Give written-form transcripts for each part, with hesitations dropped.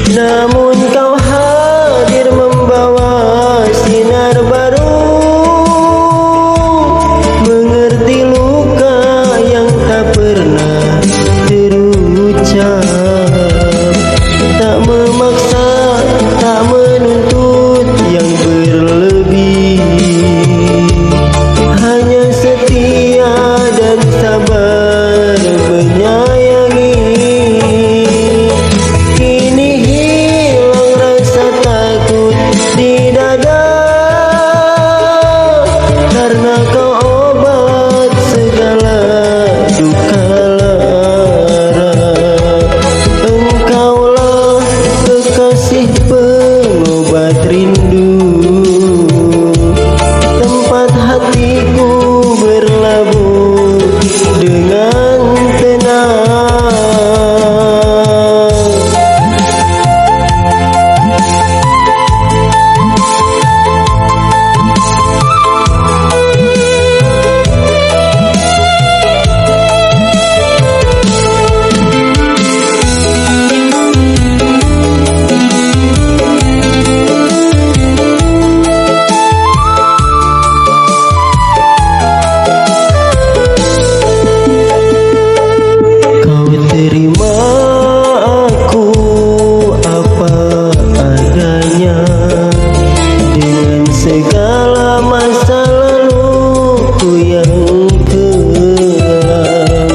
Namun kau hadir membawa sinar baru, mengerti luka yang tak pernah terucap. Tak memaksa, tak menuntut yang berlebih, hanya setia dan sabar menyayangi. Kini hilang rasa takut di dada, karena kau obat segala duka lara. Engkaulah kekasih pengobat rindu, tempat hatiku berlabuh dengan tenang. Terima aku apa adanya, dengan segala masa laluku yang kelam.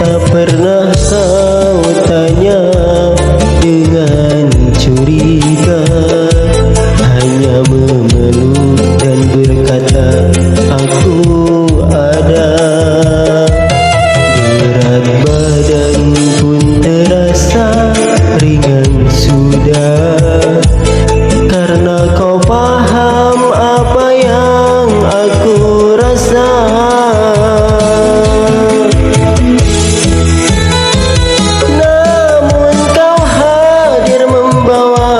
Tak pernah kau tanya dengan curiga, hanya memeluk dan berkata aku ada. Berat badan pun terasa ringan sudah, karena kau paham apa yang aku rasa. Namun kau hadir membawa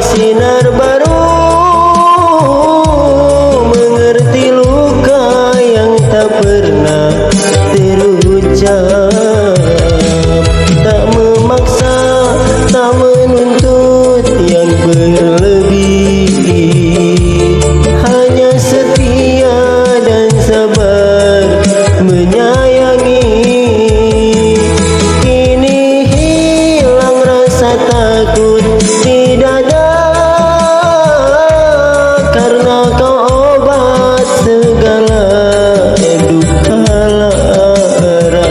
sinar baru, mengerti luka yang tak pernah terucap. Tak memaksa, tak menuntut yang berlebih, hanya setia dan sabar menyayangi. Kini hilang rasa takut di dada, karena kau obat segala duka lara.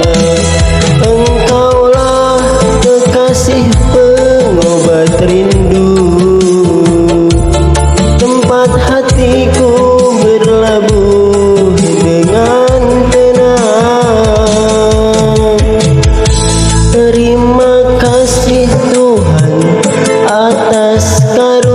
Engkaulah kekasih pengobat rindu, tempat hatiku berlabuh dengan tenang. Terima kasih Tuhan atas karunia